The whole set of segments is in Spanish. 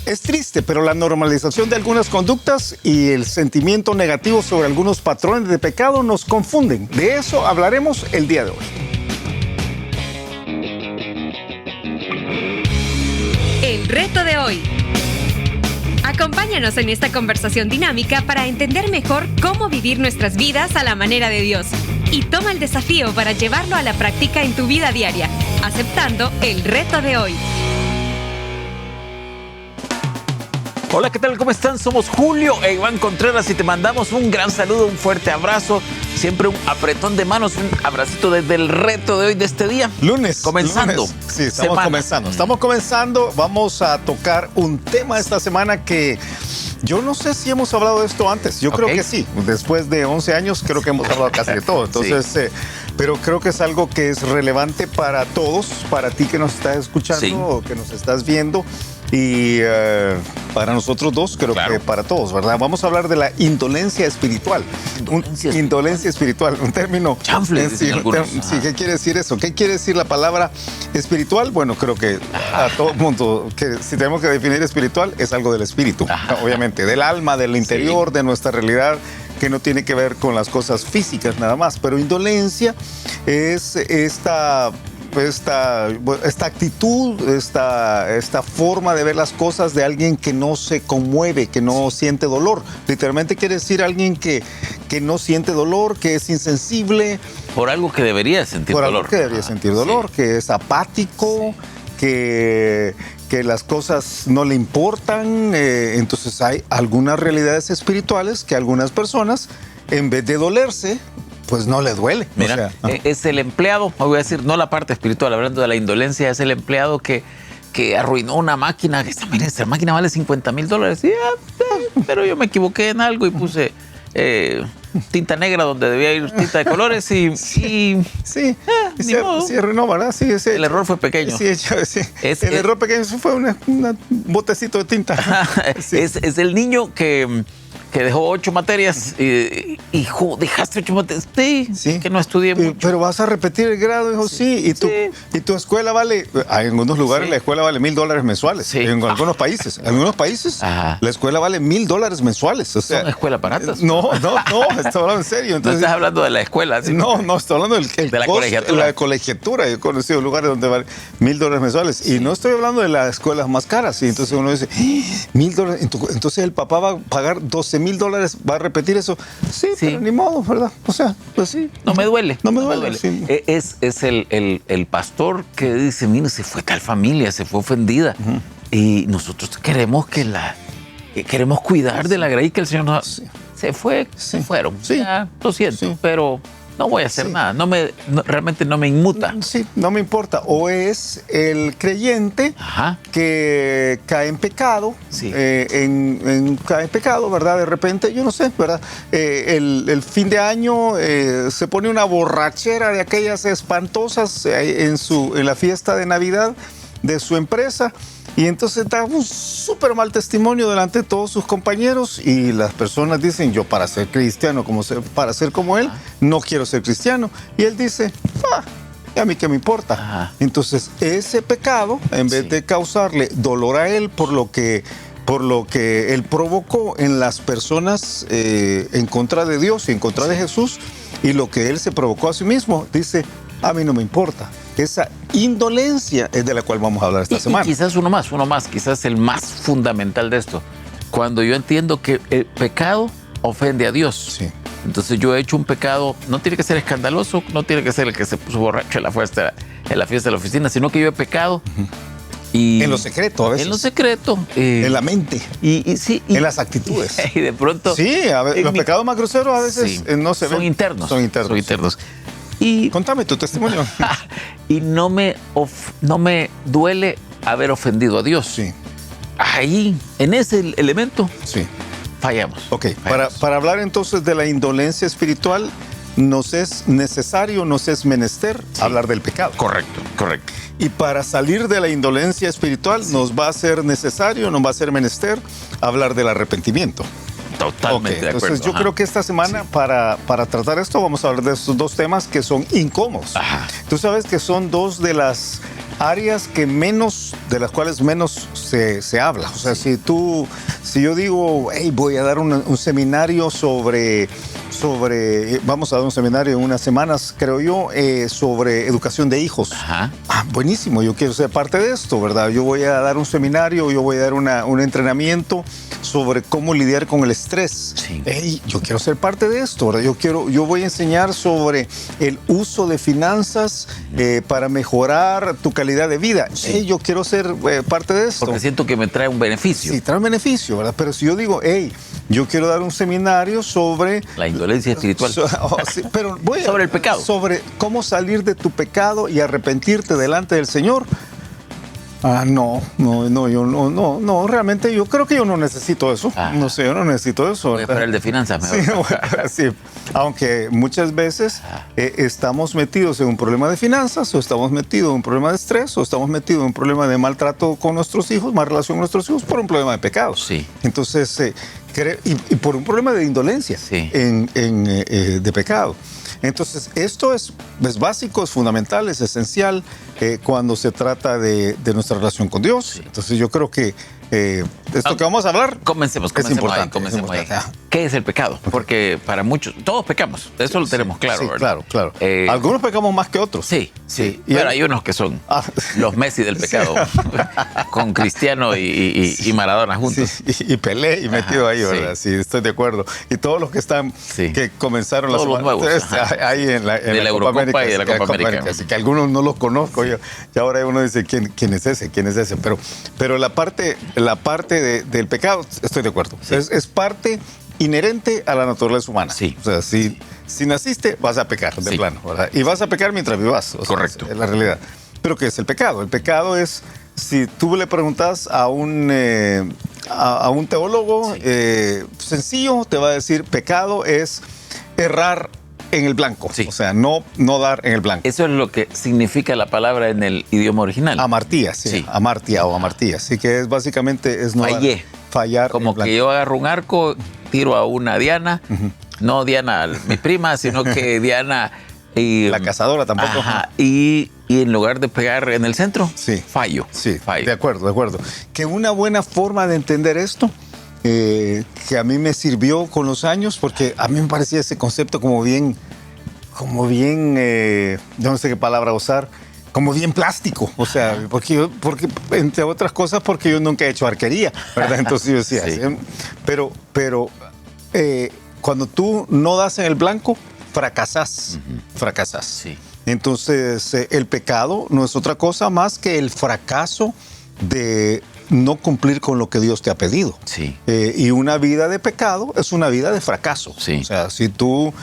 Es triste, pero la normalización de algunas conductas y el sentimiento negativo sobre algunos patrones de pecado nos confunden. De eso hablaremos el día de hoy. El reto de hoy. Acompáñanos en esta conversación dinámica para entender mejor cómo vivir nuestras vidas a la manera de Dios. Y toma el desafío para llevarlo a la práctica en tu vida diaria, aceptando el reto de hoy. Hola, ¿qué tal? ¿Cómo están? Somos Julio e Iván Contreras y te mandamos un gran saludo, un fuerte abrazo, siempre un apretón de manos, un abracito desde el reto de hoy, de este día. Lunes. Comenzando. Lunes. Sí, estamos comenzando. Vamos a tocar un tema esta semana que yo no sé si hemos hablado de esto antes. Yo creo que sí. Después de 11 años creo que hemos hablado casi de todo. Entonces, sí. Pero creo que es algo que es relevante para todos, para ti que nos estás escuchando o que nos estás viendo. Y para nosotros dos, creo que para todos, ¿verdad? Vamos a hablar de la indolencia espiritual. Indolencia espiritual, un término. Chanfle, sí, ¿qué quiere decir eso? ¿Qué quiere decir la palabra espiritual? Bueno, creo que a todo mundo, que si tenemos que definir espiritual, es algo del espíritu, obviamente, del alma, del interior, de nuestra realidad, que no tiene que ver con las cosas físicas nada más. Pero indolencia es esta actitud, esta forma de ver las cosas de alguien que no se conmueve, que no siente dolor. Literalmente quiere decir alguien que no siente dolor, que es insensible. Por algo que debería sentir dolor. Por algo que debería sentir dolor, que es apático, que las cosas no le importan. Entonces hay algunas realidades espirituales que algunas personas, en vez de dolerse, pues no le duele. Mira, es el empleado, voy a decir, no la parte espiritual, hablando de la indolencia, es el empleado que arruinó una máquina. Esta máquina vale $50,000. Pero yo me equivoqué en algo y puse tinta negra donde debía ir tinta de colores y ni modo. Sí, arruinó, ¿verdad? Sí, el error fue pequeño. Sí, el error pequeño fue un botecito de tinta. Es el niño que dejó 8 materias y dejaste 8 materias. Sí, que no estudié mucho. Pero vas a repetir el grado, hijo, sí. Y tu escuela vale, en algunos lugares la escuela vale $1,000 mensuales. Sí. En algunos países. En algunos países la escuela vale $1,000 mensuales. O sea, ¿son escuelas baratas? No, estoy hablando en serio. Entonces, no estás hablando de la escuela. ¿Sí? No, estoy hablando de la colegiatura. La colegiatura. Yo he conocido lugares donde vale $1,000 mensuales. Sí. Y no estoy hablando de las escuelas más caras. Y entonces uno dice, $1,000. Entonces el papá va a pagar $12,000. ¿Va a repetir eso? Sí, pero ni modo, ¿verdad? O sea, pues sí. No me duele. No me duele. Sí. Es el pastor que dice, mire, se fue tal familia, se fue ofendida. Y nosotros queremos queremos cuidar de la gracia que el Señor nos... Se fueron. Sí. Ya, lo siento, pero no voy a hacer nada. Realmente no me inmuta. Sí, no me importa. O es el creyente que cae en pecado, cae en pecado, ¿verdad? De repente, yo no sé, ¿verdad? El fin de año se pone una borrachera de aquellas espantosas en la fiesta de Navidad de su empresa. Y entonces da un súper mal testimonio delante de todos sus compañeros y las personas dicen, yo para ser cristiano, para ser como él, no quiero ser cristiano. Y él dice, ¿a mí qué me importa? Entonces ese pecado, en vez de causarle dolor a él por lo que él provocó en las personas en contra de Dios y en contra de Jesús, y lo que él se provocó a sí mismo, dice, a mí no me importa. Esa indolencia es de la cual vamos a hablar esta semana. Y quizás uno más, quizás el más fundamental de esto. Cuando yo entiendo que el pecado ofende a Dios. Sí. Entonces yo he hecho un pecado, no tiene que ser escandaloso, no tiene que ser el que se puso borracho en la fiesta de la oficina, sino que yo he pecado. Y en lo secreto, a veces. En lo secreto. En la mente. En las actitudes. Y de pronto... Sí, los pecados más groseros a veces no se ven. Son internos. Y contame tu testimonio. Y no me duele haber ofendido a Dios. Sí. Ahí, en ese elemento, fallamos. Ok, para hablar entonces de la indolencia espiritual, nos es necesario, nos es menester hablar del pecado. Correcto. Y para salir de la indolencia espiritual, nos va a ser necesario, nos va a ser menester hablar del arrepentimiento. Totalmente de acuerdo. Entonces yo creo que esta semana para tratar esto vamos a hablar de estos dos temas que son incómodos. Tú sabes que son dos de las áreas de las cuales menos se habla. O sea, si yo digo, hey, voy a dar un seminario vamos a dar un seminario en unas semanas, creo yo, sobre educación de hijos. Ajá. Buenísimo, yo quiero ser parte de esto, ¿verdad? Yo voy a dar un seminario, yo voy a dar un entrenamiento sobre cómo lidiar con el estrés. Sí. Hey, yo quiero ser parte de esto, ¿verdad? Yo voy a enseñar sobre el uso de finanzas para mejorar tu calidad de vida. Sí. Hey, yo quiero ser parte de esto. Porque siento que me trae un beneficio. Sí, trae un beneficio, ¿verdad? Pero si yo digo, hey, yo quiero dar un seminario sobre la indolencia espiritual. Sí, pero sobre el pecado. Sobre cómo salir de tu pecado y arrepentirte delante del Señor. No, realmente yo creo que yo no necesito eso. No sé, yo no necesito eso. Voy a esperar el de finanzas mejor. Sí, aunque muchas veces estamos metidos en un problema de finanzas, o estamos metidos en un problema de estrés, o estamos metidos en un problema de maltrato con nuestros hijos, más relación con nuestros hijos, por un problema de pecados. Sí. Entonces, y por un problema de indolencia, sí, de pecado. Entonces, esto es básico, es fundamental, es esencial cuando se trata de nuestra relación con Dios. Sí. Entonces, yo creo que esto que vamos a hablar comencemos ahí. ¿Qué es el pecado? Porque para muchos, todos pecamos, eso lo tenemos claro, sí, ¿verdad? Claro. Algunos pecamos más que otros. Sí. Pero hay unos que son los Messi del pecado, con Cristiano y Maradona juntos. Sí, y Pelé y metido ahí, ¿verdad? Sí, estoy de acuerdo. Y todos los que están, que comenzaron todos los nuevos, ahí en la Eurocopa América, y de la Copa América. Así que algunos no los conozco yo. Y ahora uno dice, ¿quién es ese? Pero la parte del pecado, estoy de acuerdo. Sí. Es parte inherente a la naturaleza humana. Sí. O sea, si naciste, vas a pecar, de plano, ¿verdad? Y vas a pecar mientras vivas. Correcto. Es la realidad. Pero ¿qué es el pecado? El pecado es, si tú le preguntas a un teólogo sencillo, te va a decir, pecado es errar en el blanco. Sí. O sea, no dar en el blanco. Eso es lo que significa la palabra en el idioma original. Amartía, sí. Amartía o amartía. Así que básicamente es no fallar. Como que yo agarro un arco, tiro a una Diana, no Diana, mi prima, sino que Diana... la cazadora tampoco. Ajá, y en lugar de pegar en el centro, fallo. Sí, de acuerdo. Que una buena forma de entender esto, que a mí me sirvió con los años, porque a mí me parecía ese concepto como bien, yo no sé qué palabra usar, como bien plástico, o sea, porque entre otras cosas, porque yo nunca he hecho arquería, ¿verdad? Entonces yo decía, pero cuando tú no das en el blanco, fracasás. Sí. Entonces, el pecado no es otra cosa más que el fracaso de no cumplir con lo que Dios te ha pedido. Sí. Y una vida de pecado es una vida de fracaso. Sí. O sea, si tú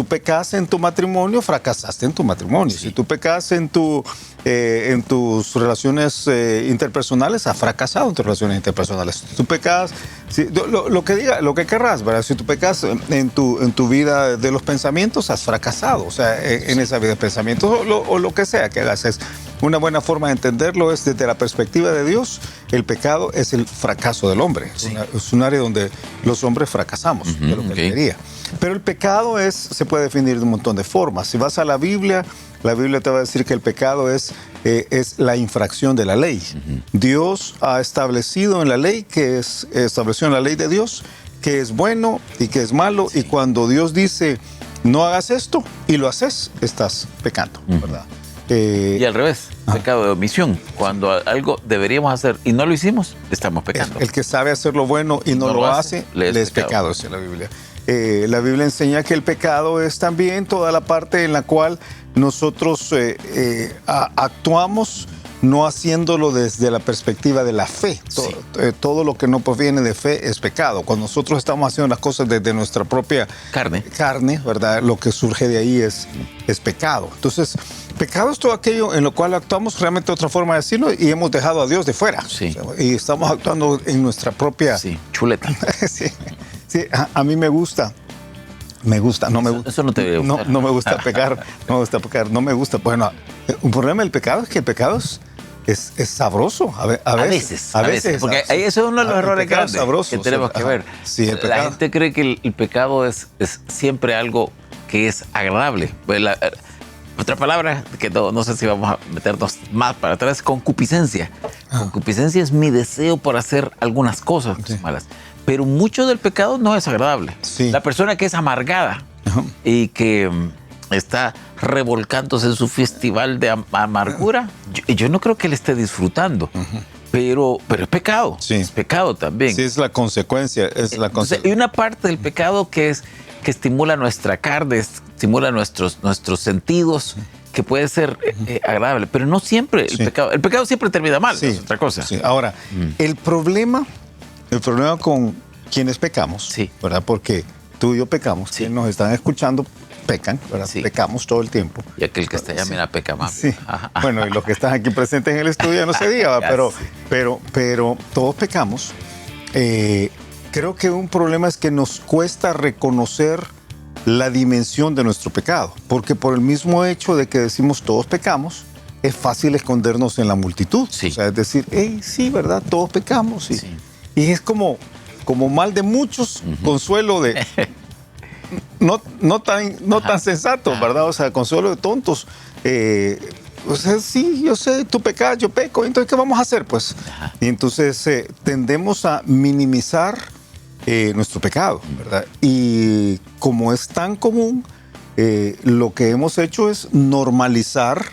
pecas en tu matrimonio, fracasaste en tu matrimonio. Sí. Si tú pecas en tus relaciones interpersonales, has fracasado en tus relaciones interpersonales. Si tú pecas, lo que querrás, ¿verdad? Si tú pecas en tu vida de los pensamientos, has fracasado. O sea, en esa vida de pensamientos o lo que sea que hagas. Es una buena forma de entenderlo es desde la perspectiva de Dios. El pecado es el fracaso del hombre. Sí. Es un área donde los hombres fracasamos de lo que él quería. Pero el pecado se puede definir de un montón de formas. Si vas a la Biblia te va a decir que el pecado es la infracción de la ley. Dios ha establecido en la ley, estableció en la ley de Dios, que es bueno y que es malo. Sí. Y cuando Dios dice, no hagas esto, y lo haces, estás pecando, ¿verdad? Y al revés, pecado de omisión. Cuando algo deberíamos hacer y no lo hicimos, estamos pecando. El que sabe hacer lo bueno y no lo hace, le es pecado, dice la Biblia. La Biblia enseña que el pecado es también toda la parte en la cual nosotros actuamos no haciéndolo desde la perspectiva de la fe. Todo lo que no proviene de fe es pecado. Cuando nosotros estamos haciendo las cosas desde nuestra propia carne, ¿verdad? Lo que surge de ahí es pecado. Entonces, pecado es todo aquello en lo cual actuamos, realmente otra forma de decirlo, y hemos dejado a Dios de fuera. Sí. O sea, y estamos actuando en nuestra propia... chuleta. Sí, a mí me gusta, no me gusta. Eso no te debe gustar. No me gusta pecar, no me gusta. Bueno, un problema del pecado es que el pecado es sabroso. A veces. Porque ahí eso es uno de los errores grandes que tenemos que ver. Sí, el pecado. La gente cree que el pecado es siempre algo que es agradable. Otra palabra que no sé si vamos a meternos más para atrás, concupiscencia. Concupiscencia es mi deseo por hacer algunas cosas malas. Pero mucho del pecado no es agradable. Sí. La persona que es amargada y que está revolcándose en su festival de amargura, yo no creo que él esté disfrutando. Pero es pecado. Sí. Es pecado también. Sí, es la consecuencia. Hay una parte del pecado que estimula nuestra carne, estimula nuestros sentidos, que puede ser agradable, pero no siempre el pecado siempre termina mal, es otra cosa. Sí. Ahora, el problema con quienes pecamos, ¿verdad? Porque tú y yo pecamos, quienes nos están escuchando pecan, ¿verdad? Sí. Pecamos todo el tiempo. Y aquel que está allá, mira, peca más. Sí. Bueno, y los que están aquí presentes en el estudio no se diga, pero todos pecamos. Creo que un problema es que nos cuesta reconocer la dimensión de nuestro pecado, porque por el mismo hecho de que decimos todos pecamos, es fácil escondernos en la multitud. Sí. O sea, es decir, sí, ¿verdad? Todos pecamos. Y es como mal de muchos, consuelo de... No tan sensato, ¿verdad? O sea, consuelo de tontos. O sea, sí, yo sé, tú pecas, yo peco, entonces, ¿qué vamos a hacer? Pues, y entonces tendemos a minimizar nuestro pecado, ¿verdad? Y como es tan común, lo que hemos hecho es normalizar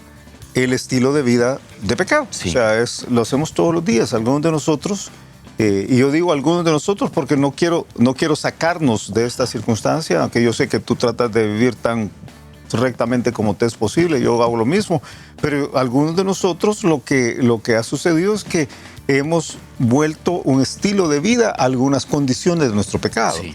el estilo de vida de pecado. Sí. O sea, lo hacemos todos los días. Algunos de nosotros, y yo digo algunos de nosotros porque no quiero sacarnos de esta circunstancia, aunque yo sé que tú tratas de vivir tan rectamente como te es posible, yo hago lo mismo, pero algunos de nosotros lo que ha sucedido es que hemos vuelto un estilo de vida a algunas condiciones de nuestro pecado. Sí.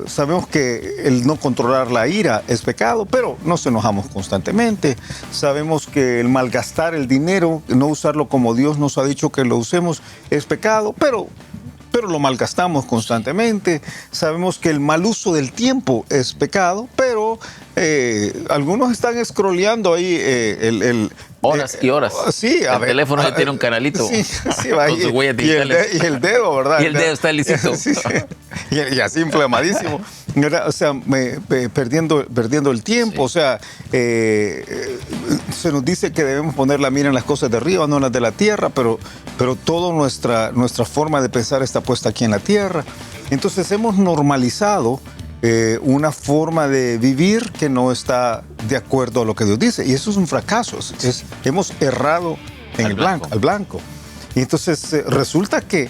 Sabemos que el no controlar la ira es pecado, pero nos enojamos constantemente. Sabemos que el malgastar el dinero, no usarlo como Dios nos ha dicho que lo usemos, es pecado, pero lo malgastamos constantemente. Sabemos que el mal uso del tiempo es pecado, pero algunos están scrolleando ahí horas y horas. Sí, el teléfono ya tiene un canalito con sus huellas digitales. Y el dedo, ¿verdad? Y el dedo está lisito. Sí. Y así inflamadísimo. O sea, perdiendo el tiempo. Sí. O sea, se nos dice que debemos poner la mira en las cosas de arriba, no en las de la tierra, pero toda nuestra forma de pensar está puesta aquí en la tierra. Entonces hemos normalizado una forma de vivir que no está de acuerdo a lo que Dios dice. Y eso es un fracaso. Hemos errado en al blanco. Y entonces resulta que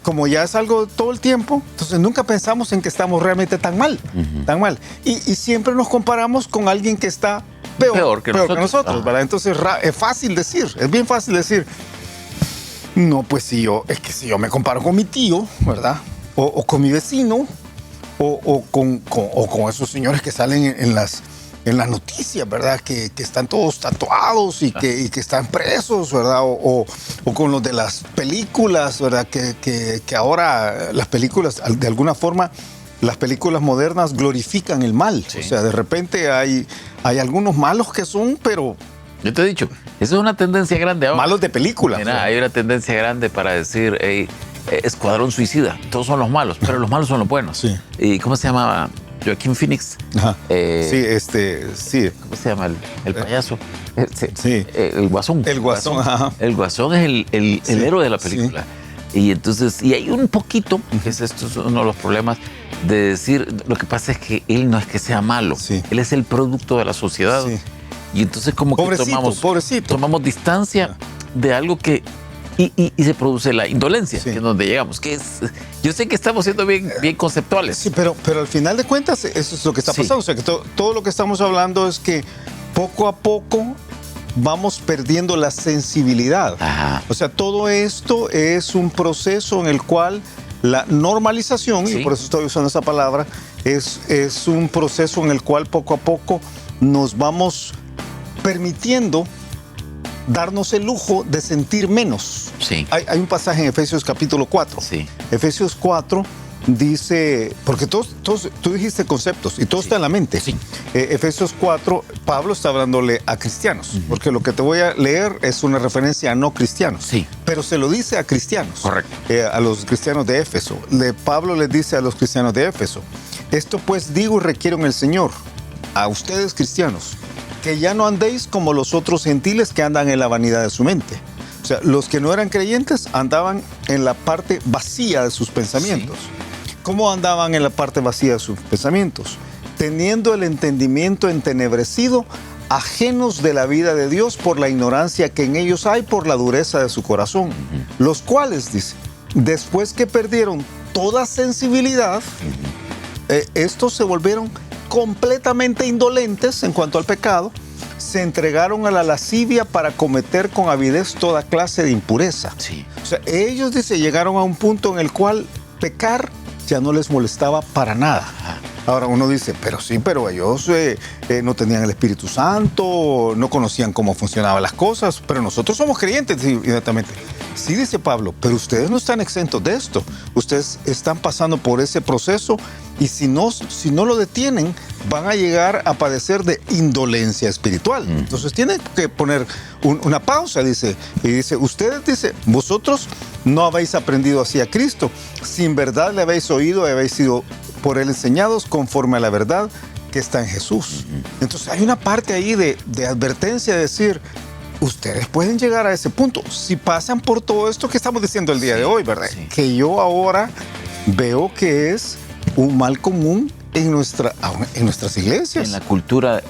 como ya es algo todo el tiempo, entonces nunca pensamos en que estamos realmente tan mal. Y siempre nos comparamos con alguien que está peor que nosotros, ¿verdad? Entonces es fácil decir, es bien fácil decir, no, pues si yo me comparo con mi tío, ¿verdad? O con mi vecino, o con esos señores que salen en las noticias, ¿verdad? Que están todos tatuados y que están presos, ¿verdad? O con los de las películas, ¿verdad? Que ahora las películas, de alguna forma, las películas modernas glorifican el mal. Sí. O sea, de repente hay algunos malos que son, pero... Yo te he dicho, eso es una tendencia grande ahora. Malos de película. Mira, hay una tendencia grande para decir, Escuadrón Suicida, todos son los malos, pero los malos son los buenos. Sí. ¿Y cómo se llamaba? Joaquín Phoenix. Ajá. Sí. ¿Cómo se llama el payaso? Sí. El Guasón. El Guasón, ajá. El Guasón es el héroe de la película. Sí. Y entonces, hay un poquito, que esto es uno de los problemas, de decir, lo que pasa es que él no es que sea malo, él es el producto de la sociedad. Sí. Y entonces como que tomamos distancia de algo que... Y se produce la indolencia, que es donde llegamos. Yo sé que estamos siendo bien conceptuales. Sí, pero al final de cuentas eso es lo que está pasando. O sea, que todo lo que estamos hablando es que poco a poco vamos perdiendo la sensibilidad. Ajá. O sea, todo esto es un proceso en el cual la normalización, y por eso estoy usando esa palabra, es un proceso en el cual poco a poco nos vamos permitiendo darnos el lujo de sentir menos. Sí. Hay un pasaje en Efesios capítulo 4. Sí. Efesios 4 dice, porque tú dijiste conceptos y todo está en la mente. Sí. Efesios 4, Pablo está hablándole a cristianos, porque lo que te voy a leer es una referencia a no cristianos. Sí. Pero se lo dice a cristianos. Correcto. A los cristianos de Éfeso. Pablo les dice a los cristianos de Éfeso, esto pues digo y requiero en el Señor, a ustedes cristianos, que ya no andéis como los otros gentiles que andan en la vanidad de su mente. O sea, los que no eran creyentes andaban en la parte vacía de sus pensamientos. Sí. ¿Cómo andaban en la parte vacía de sus pensamientos? Teniendo el entendimiento entenebrecido, ajenos de la vida de Dios por la ignorancia que en ellos hay, por la dureza de su corazón. Los cuales, dice, después que perdieron toda sensibilidad, estos se volvieron completamente indolentes en cuanto al pecado, se entregaron a la lascivia para cometer con avidez toda clase de impureza. Sí. O sea, ellos, dice, llegaron a un punto en el cual pecar ya no les molestaba para nada. Ahora uno dice, pero ellos no tenían el Espíritu Santo, no conocían cómo funcionaban las cosas, pero nosotros somos creyentes inmediatamente. Sí, dice Pablo, pero ustedes no están exentos de esto. Ustedes están pasando por ese proceso y si no lo detienen, van a llegar a padecer de indolencia espiritual. Entonces tienen que poner una pausa, dice. Y dice, ustedes, dice, vosotros no habéis aprendido así a Cristo. Si en verdad le habéis oído y habéis sido por él enseñados conforme a la verdad que está en Jesús. Entonces hay una parte ahí de advertencia, de decir, ustedes pueden llegar a ese punto si pasan por todo esto que estamos diciendo el día de hoy, ¿verdad? Sí. Que yo ahora veo que es un mal común en nuestras iglesias. En la cultura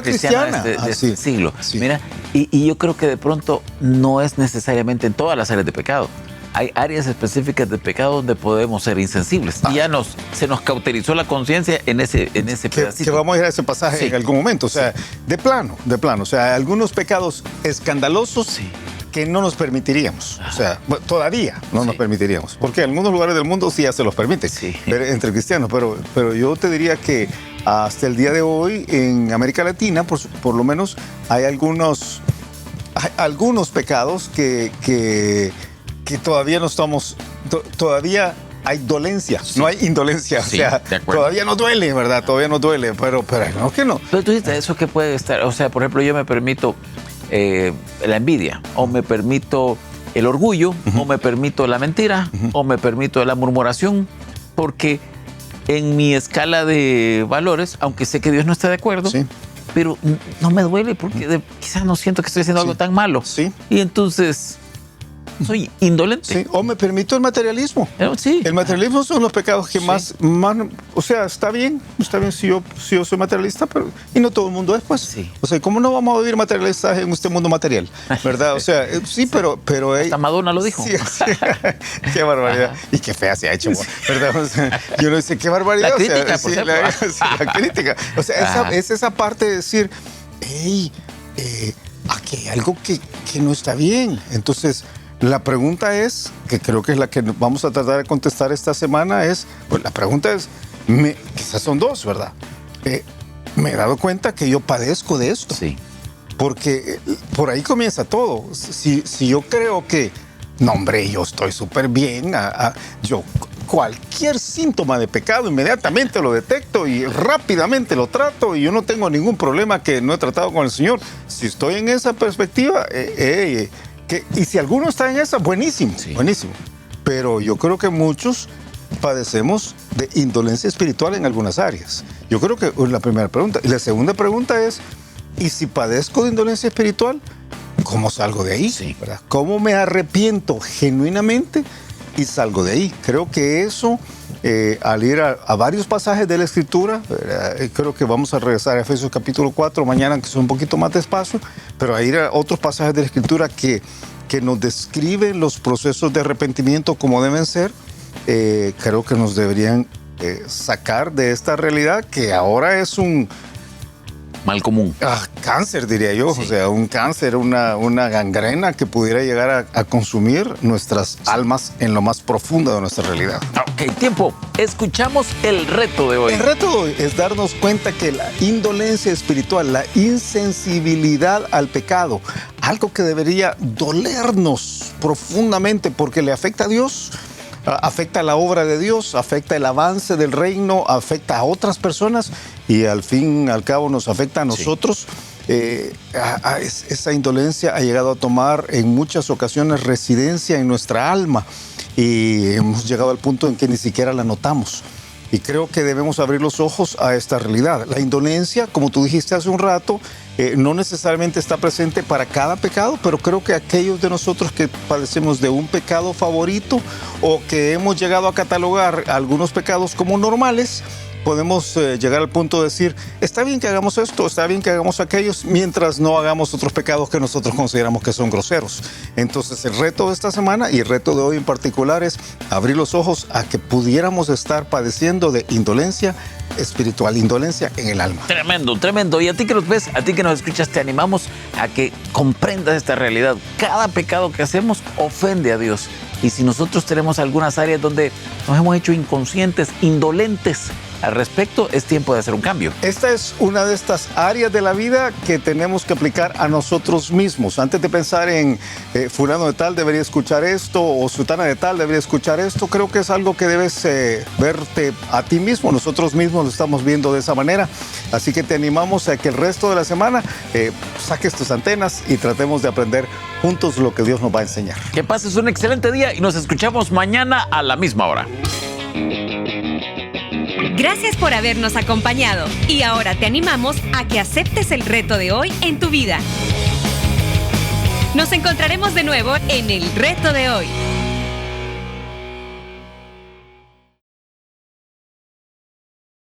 cristiana de este siglo. Sí. Mira, y yo creo que de pronto no es necesariamente en todas las áreas de pecado. Hay áreas específicas de pecado donde podemos ser insensibles. Y ya se nos cauterizó la conciencia en ese pedacito. Que vamos a ir a ese pasaje en algún momento. O sea, de plano. O sea, algunos pecados escandalosos que no nos permitiríamos. O sea, todavía no nos permitiríamos. Porque en algunos lugares del mundo sí ya se los permite. Entre cristianos. Pero yo te diría que hasta el día de hoy en América Latina, por lo menos, hay algunos pecados que todavía no estamos, todavía hay dolencia, no hay indolencia, o sea, todavía no duele, ¿verdad? Todavía no duele, pero no que no. Pero tú dices, ¿eso qué puede estar? O sea, por ejemplo, yo me permito la envidia, o me permito el orgullo, o me permito la mentira, o me permito la murmuración, porque en mi escala de valores, aunque sé que Dios no está de acuerdo, pero no me duele porque quizás no siento que estoy haciendo algo tan malo. Y entonces soy indolente. Sí, o me permito el materialismo. Sí. El materialismo son los pecados que más, o sea, está bien si yo soy materialista, pero y no todo el mundo es, pues. Sí. O sea, ¿cómo no vamos a vivir materialistas en este mundo material? ¿Verdad? O sea, pero hasta Madonna lo dijo. Sí. Qué barbaridad. Y qué fea se ha hecho, ¿verdad? O sea, yo no sé qué barbaridad. La crítica, la crítica. O sea, es esa parte de decir, hey, aquí hay algo que no está bien. Entonces, la pregunta es, que creo que es la que vamos a tratar de contestar esta semana, la pregunta es, quizás son dos, ¿verdad? Me he dado cuenta que yo padezco de esto. Sí. Porque por ahí comienza todo. Si yo creo que, no hombre, yo estoy súper bien, yo cualquier síntoma de pecado inmediatamente lo detecto y rápidamente lo trato y yo no tengo ningún problema que no he tratado con el Señor. Si estoy en esa perspectiva, y si alguno está en esa, buenísimo, buenísimo. Pero yo creo que muchos padecemos de indolencia espiritual en algunas áreas. Yo creo que es la primera pregunta. Y la segunda pregunta es, ¿y si padezco de indolencia espiritual, cómo salgo de ahí? ¿Verdad? ¿Cómo me arrepiento genuinamente y salgo de ahí? Creo que eso, al ir a varios pasajes de la Escritura, creo que vamos a regresar a Efesios capítulo 4 mañana, que son un poquito más despacio, pero a ir a otros pasajes de la Escritura que nos describen los procesos de arrepentimiento como deben ser, creo que nos deberían sacar de esta realidad que ahora es un mal común. Cáncer, diría yo. Sí. O sea, un cáncer, una gangrena que pudiera llegar a consumir nuestras almas en lo más profundo de nuestra realidad. Ok, tiempo. Escuchamos el reto de hoy. El reto de hoy es darnos cuenta que la indolencia espiritual, la insensibilidad al pecado, algo que debería dolernos profundamente porque le afecta a Dios, afecta la obra de Dios, afecta el avance del reino, afecta a otras personas y al fin, al cabo, nos afecta a nosotros. Esa indolencia ha llegado a tomar en muchas ocasiones residencia en nuestra alma y hemos llegado al punto en que ni siquiera la notamos. Y creo que debemos abrir los ojos a esta realidad. La indolencia, como tú dijiste hace un rato, no necesariamente está presente para cada pecado, pero creo que aquellos de nosotros que padecemos de un pecado favorito o que hemos llegado a catalogar algunos pecados como normales, podemos llegar al punto de decir, está bien que hagamos esto, está bien que hagamos aquellos, mientras no hagamos otros pecados que nosotros consideramos que son groseros. Entonces el reto de esta semana y el reto de hoy en particular es abrir los ojos a que pudiéramos estar padeciendo de indolencia espiritual, indolencia en el alma. Tremendo, tremendo. Y a ti que nos ves, a ti que nos escuchas, te animamos a que comprendas esta realidad. Cada pecado que hacemos ofende a Dios. Y si nosotros tenemos algunas áreas donde nos hemos hecho inconscientes, indolentes al respecto, es tiempo de hacer un cambio. Esta es una de estas áreas de la vida que tenemos que aplicar a nosotros mismos. Antes de pensar en fulano de tal debería escuchar esto o sutana de tal debería escuchar esto, creo que es algo que debes verte a ti mismo. Nosotros mismos lo estamos viendo de esa manera. Así que te animamos a que el resto de la semana saques tus antenas y tratemos de aprender juntos lo que Dios nos va a enseñar. Que pases un excelente día y nos escuchamos mañana a la misma hora. Gracias por habernos acompañado y ahora te animamos a que aceptes el reto de hoy en tu vida. Nos encontraremos de nuevo en el reto de hoy.